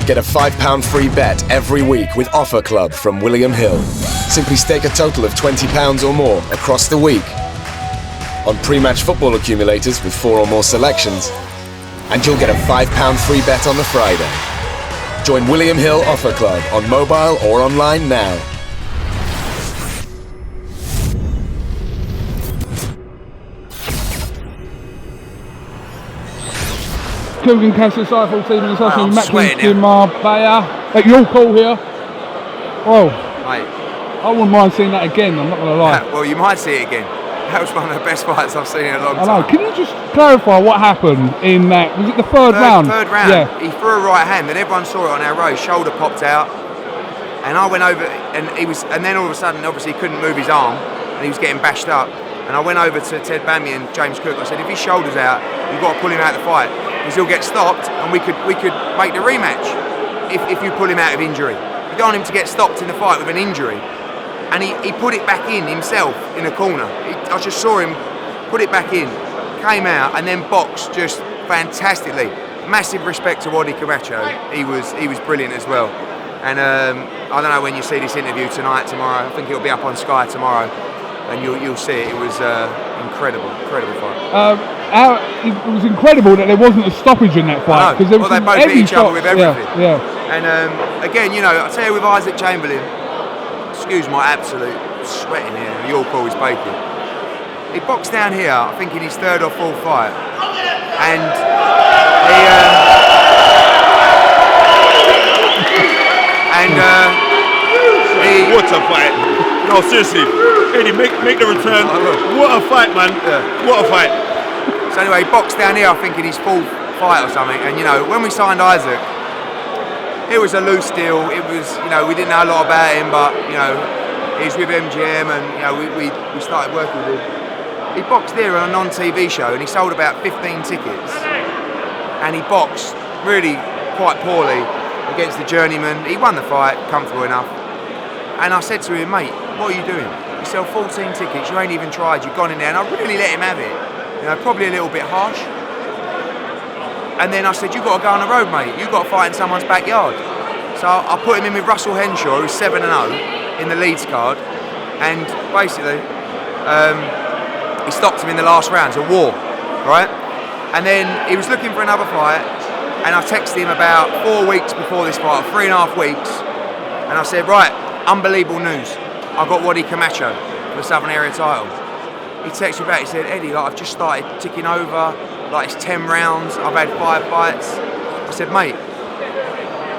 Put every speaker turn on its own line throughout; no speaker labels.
Get a £5 free bet every week with Offer Club from William Hill. Simply stake a total of £20 or more across the week on pre-match football accumulators with 4 or more selections, and you'll get a £5 free bet on the Friday. Join William Hill Offer Club on mobile or online now.
KUGAN CASSIUS I-14 team in the
sweating
match in Marbella. At your call here. Well,
mate,
I wouldn't mind seeing that again, I'm not going to lie.
Well, you might see it again. That was one of the best fights I've seen in a long time.
I know. Can you just clarify what happened in that? Was it the third round?
Third round.
Yeah.
He threw a right hand, and everyone saw it on our row. His shoulder popped out, and I went over, and then all of a sudden, obviously, he couldn't move his arm, and he was getting bashed up. And I went over to Ted Bammy and James Cook. I said, if his shoulder's out, you've got to pull him out of the fight, because he'll get stopped, and we could make the rematch if you pull him out of injury. You don't want him to get stopped in the fight with an injury. And he put it back in himself in a corner. I just saw him put it back in, came out, and then boxed just fantastically. Massive respect to Wadi Camacho. He was brilliant as well. And I don't know when you see this interview tonight, tomorrow. I think it'll be up on Sky tomorrow, and you'll see it. It was incredible fight.
It was incredible that there wasn't a stoppage in that fight.
Well, they both beat each other with everything.
Yeah.
And again, I tell you, with Isaac Chamberlain, excuse my absolute sweating here, your call is baking. He boxed down here, I think in his third or fourth fight, and he
what a fight! No, seriously, Eddie, make the return. What a fight, man!
Yeah.
What a fight!
So anyway, he boxed down here, I think in his fourth fight or something. And when we signed Isaac, it was a loose deal. It was, we didn't know a lot about him, but he's with MGM, and we started working with him. He boxed there on a non-TV show, and he sold about 15 tickets. And he boxed really quite poorly against the journeyman. He won the fight, comfortable enough. And I said to him, mate, what are you doing? You sell 14 tickets, you ain't even tried, you've gone in there. And I really let him have it. Probably a little bit harsh. And then I said, you've got to go on the road, mate. You've got to fight in someone's backyard. So I put him in with Russell Henshaw, who's 7-0 in the Leeds card. And basically, he stopped him in the last rounds, a war, right? And then he was looking for another fight, and I texted him about 4 weeks before this fight, 3.5 weeks, and I said, right, unbelievable news. I got Wadi Camacho for the Southern Area title. He texted me back, he said, Eddie, I've just started ticking over, it's 10 rounds, I've had 5 fights. I said, mate,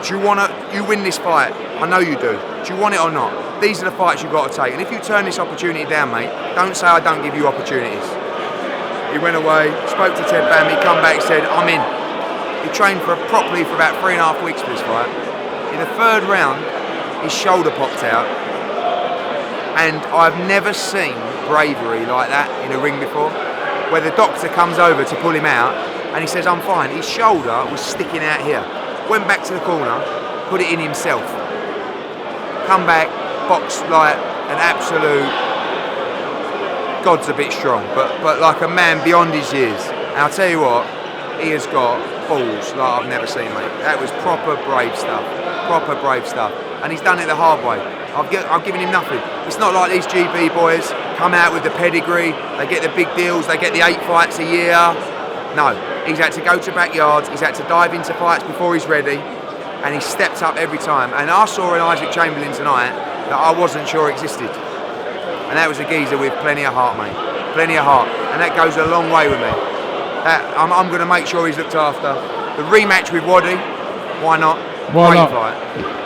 you win this fight, I know you do. Do you want it or not? These are the fights you've got to take. And if you turn this opportunity down, mate, don't say I don't give you opportunities. He went away, spoke to Ted Bammy, come back, said, I'm in. He trained properly for about 3.5 weeks for this fight. In the third round, his shoulder popped out. And I've never seen bravery like that in a ring before, where the doctor comes over to pull him out, and he says, I'm fine. His shoulder was sticking out here. Went back to the corner, put it in himself. Come back, boxed like an absolute, God's a bit strong, but like a man beyond his years. And I'll tell you what, he has got balls like I've never seen, mate. That was proper brave stuff. And he's done it the hard way. I've given him nothing. It's not like these GB boys come out with the pedigree, they get the big deals, they get the 8 fights a year. No, he's had to go to backyards, he's had to dive into fights before he's ready, and he stepped up every time. And I saw an Isaac Chamberlain tonight that I wasn't sure existed. And that was a geezer with plenty of heart, mate. Plenty of heart. And that goes a long way with me. I'm going to make sure he's looked after. The rematch with Wadi, why not?
Why not?
Fight.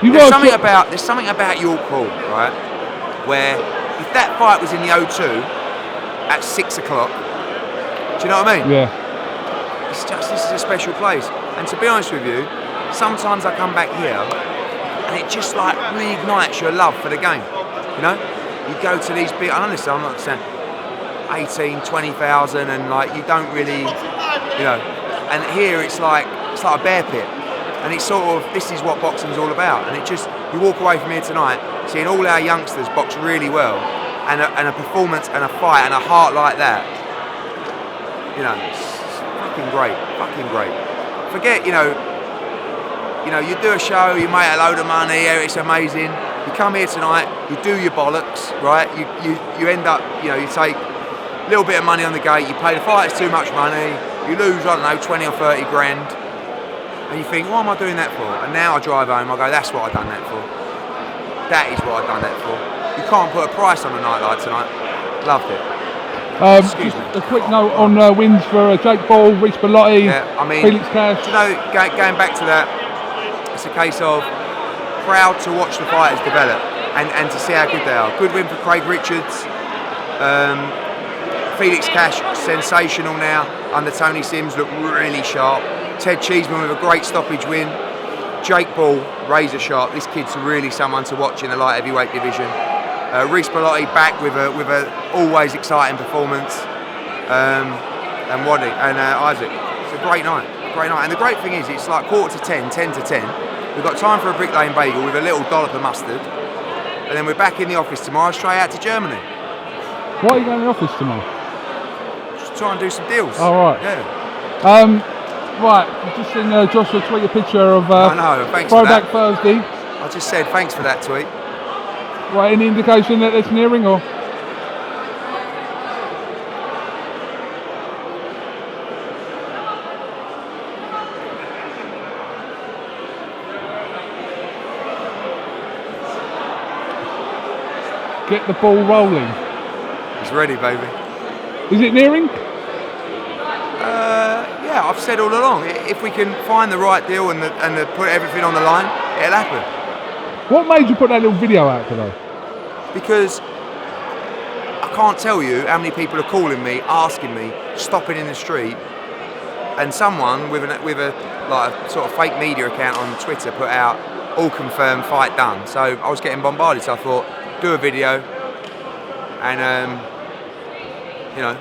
There's something about your call, right? Where if that fight was in the O2 at 6 o'clock, do you know what I mean?
Yeah.
It's just, this is a special place. And to be honest with you, sometimes I come back here and it just reignites your love for the game. You go to these big, I'm not saying 18, 20,000, and you don't really, and here it's like a bear pit. And it's sort of, this is what boxing's all about. And it just, you walk away from here tonight seeing all our youngsters box really well, and a performance and a fight and a heart like that. It's fucking great. Forget, you know, you do a show, you make a load of money, it's amazing. You come here tonight, you do your bollocks, right? You end up, you know, you take a little bit of money on the gate, you pay the fighters too much money, you lose, I don't know, 20 or 30 grand. And you think, why am I doing that for? And now I drive home, I go, that's what I've done that for. That is what I've done that for. You can't put a price on a night like tonight. Loved it. Excuse me.
A quick note on wins for Jake Paul, Rhys Bellotti, Felix Cash.
Do you know, going back to that, it's a case of proud to watch the fighters develop and to see how good they are. Good win for Craig Richards. Felix Cash, sensational now under Tony Sims, looked really sharp. Ted Cheeseman with a great stoppage win. Jake Paul, razor sharp. This kid's really someone to watch in the light heavyweight division. Rhys Bellotti back with a always exciting performance. And Waddy and Isaac. It's a great night, And the great thing is, it's like 10 to 10. We've got time for a Brick Lane bagel with a little dollop of mustard, and then we're back in the office tomorrow, straight out to Germany.
Why are you going to the office tomorrow?
Just try and do some deals.
Oh, right.
Yeah.
Right, I've just seen Joshua tweet a picture of
I know, thanks
Throwback
for that.
Thursday.
I just said thanks for that tweet.
Right, any indication that it's nearing or? Get the ball rolling.
It's ready, baby.
Is it nearing?
Yeah, I've said all along, if we can find the right deal and put everything on the line, it'll happen.
What made you put that little video out today?
Because I can't tell you how many people are calling me, asking me, stopping in the street, and someone with a sort of fake media account on Twitter put out, all confirmed, fight done. So I was getting bombarded, so I thought, do a video, and you know,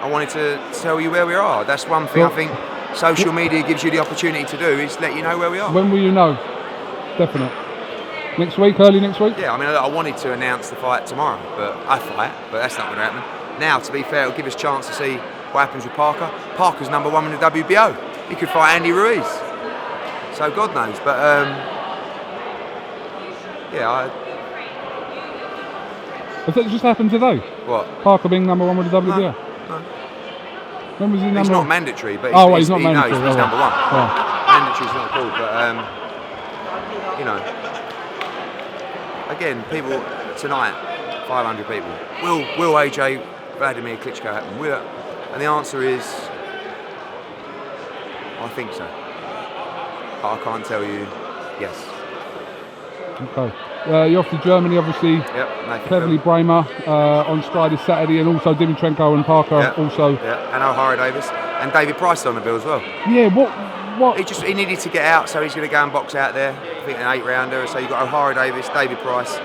I wanted to tell you where we are. That's one thing I think social media gives you the opportunity to do, is let you know where we are.
When will you know? Definite. Next week, early next week?
Yeah, I mean, I wanted to announce the fight tomorrow, but that's not going to happen. Now, to be fair, it'll give us a chance to see what happens with Parker. Parker's number 1 in the WBO. He could fight Andy Ruiz. So God knows, but yeah,
Has that just happened today?
What?
Parker being number 1 with the WBO?
No.
When was he number
He's not
1?
mandatory, but
he's not mandatory.
He's number 1.
Oh.
Mandatory's not called, but you know, again, people tonight, 500 people. Will AJ Vladimir Klitschko happen? And the answer is, I think so. But I can't tell you yes.
Okay. You're off to Germany, obviously.
Yep.
Cleverly Bramer on Sky this Saturday, and also Dimitrenko and Parker also.
Yeah, and O'Hara Davis. And David Price is on the bill as well.
Yeah, what?
He needed to get out, so he's going to go and box out there. I think an 8-rounder. So you've got O'Hara Davis, David Price,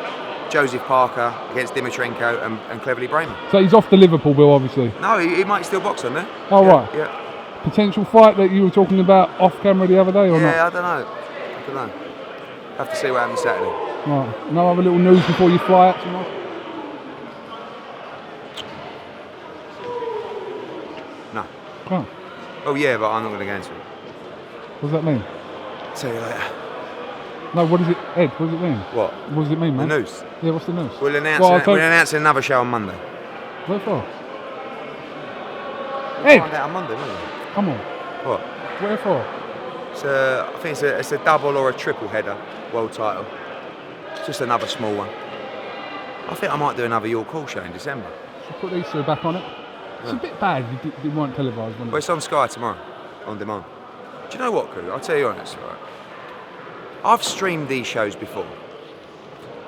Joseph Parker against Dimitrenko and Cleverly Bramer.
So he's off the Liverpool bill, obviously.
No, he might still box on there.
Oh, right.
Yeah.
Potential fight that you were talking about off camera the other day, or not?
Yeah, I don't know. Have to see what happens Saturday.
Right. No other little news before you fly out tomorrow?
No.
Oh.
Oh yeah, but I'm not going to go into it.
What does that mean?
Tell you later.
No, what is it, Ed? What does it mean?
What?
What does it mean, man?
The news.
Yeah, what's the news?
We'll announce another show on Monday.
Where for?
We'll
Ed!
find out on Monday, won't we?
Come on.
What?
Where for?
I think it's a double or a triple header world title. Just another small one. I think I might do another Your Call show in December.
Should put these two back on it. It's a bit bad you weren't televised, wasn't it?
Well, it's on Sky tomorrow, on demand. Do you know what, Kug? I'll tell you honest, right? I've streamed these shows before.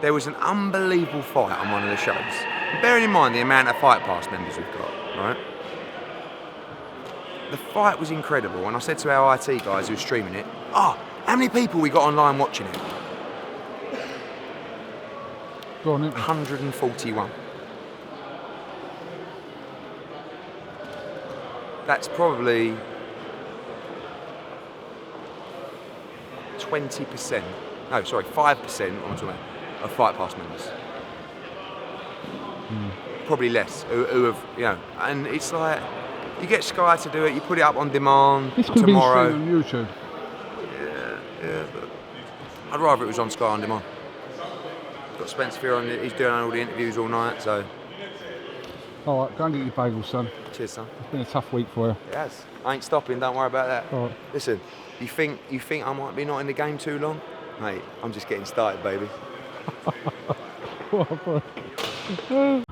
There was an unbelievable fight on one of the shows. Bearing in mind the amount of Fight Pass members we've got, right? The fight was incredible, and I said to our IT guys who were streaming it, how many people we got online watching it?
Go on,
141. That's probably 20%, no, sorry, 5% of Fight Pass members. Probably less, who have, you know, and it's like, You get Sky to do it. You put it up on demand
This could
tomorrow.
be streamed on YouTube.
Yeah, but I'd rather it was on Sky on demand. Got Spencer here on. He's doing all the interviews all night. So
All right, go and get your bagels, son.
cheers, son.
It's been a tough week for you.
Yes, I ain't stopping. Don't worry about that.
All right.
Listen, you think I might be not in the game too long, mate? I'm just getting started, baby.
What a break.